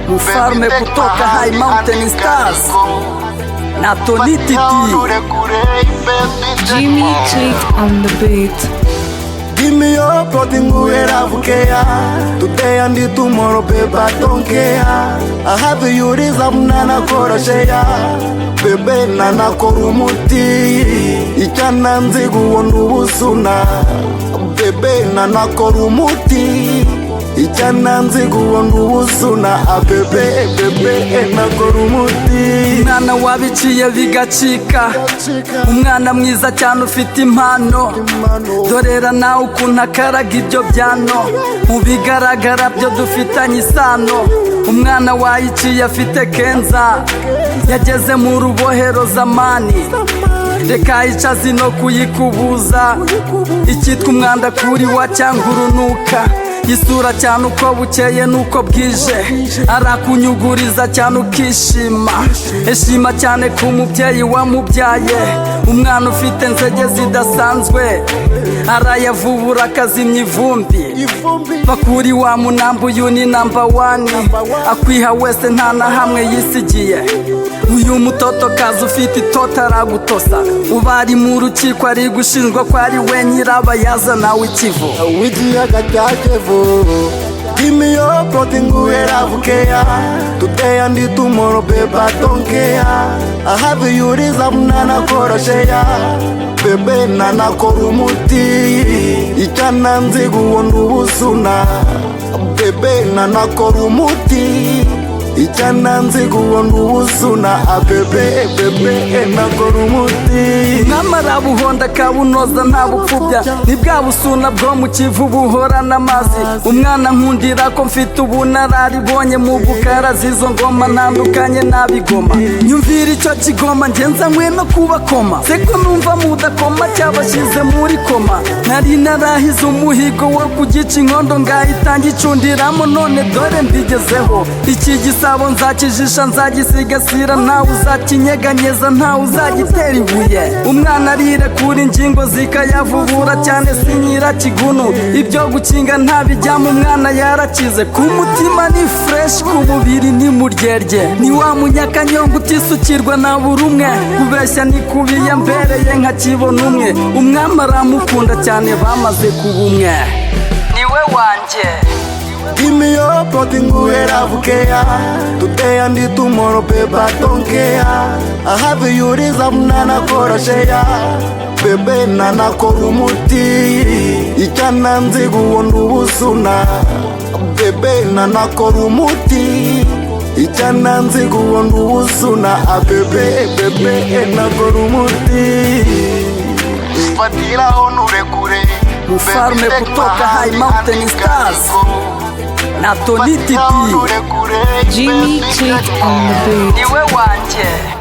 Mfalme kutoka High Mountain Stars na Tony Titi. Jimmy Click on the beat. Give me your protein, where today and tomorrow, baby, I don't care. I have you deserve nana koroshea, baby nana korumuti. Ichana nzigu wonubusuna, baby nana korumuti. Ichana nzigu wonubusuna, bebe na korumuti. Umwana wabiciye bigacika, umwana mwiza cyane ufite impano. Dorera nawe ukuntu akaraga ibyo byano, mu bigaragara byo dufitanye isano. Umwana wayiciye afite kenza, yageze mu rubohero zamani. Reka icazi no kuyikubuza, icyitwa umwanda kuri wa cyangwa urunuka. Yisura cyane uko bukeye nuko bwije, arakunyuguriza cyane ukishima. Eshima cyane ku mubyeyi wamubyaye, umwana ufite nzege zidasanzwe. Arayavubura akazimya ivumbi, bakuri wa munambu uyu ni number 1. Akwiha wese nta na hamwe yisigiye. Uyu mutoto kazi ufite itota aragutosa, ubari mu rukiko ari gushinjwa ko ari we nyirabayazana w'ikivu. Give me your protein, where today and tomorrow, baby, I don't care. I have you deserve nana koroshea, baby nana korumuti. Ichana nzigu wonubusuna, baby nana korumuti. Ichana nzigu wonubusuna, bebe na korumuti. Namara buhonda kabunoza nta bupfubya, ni bwa busuna bwo mu kivu buhora n'amazi. Umwana nkundira ko mfite ubunararibonye mu bukara zizo ngoma ntandukanye nabigoma. Nyumvira icyo kigoma ngenza mwe no kubakoma, seko numva mudakoma cyabashyize muri koma. Nari narahize umuhigo wo kugica inkondo ngahita ngicundiramo, none dore mbigezeho. Iki gisabo nzakijisha nzagisigasira, ntawe uzakinyeganyeza ntawe uzagitera ibuye. Umwana arire kuri ingingo zikayavubura cyane sinyira kigunu, ibyo gukinga ntabijyamo umwana yarakize. Ku mutima ni fresh, ku mubiri ni muryerye, ni wa munyakanyongo utisukirwa na buri umwe. Kubeshya ni kubiya mbereye nka kibona umwe, umwami aramukunda cyane bamaze kuba umwe. Niwe wanje. Give me your protein, where today and tomorrow, baby, I don't care. I have you deserve nana koroshea, baby nana korumuti. Ichana nzigu wonubusuna, baby nana korumuti. Ichana nzigu wonubusuna, bebe na korumuti. Mfalme kutoka High Mountain Stars na Tony Titi. Jimmy Click on the beat. Niwe wanje.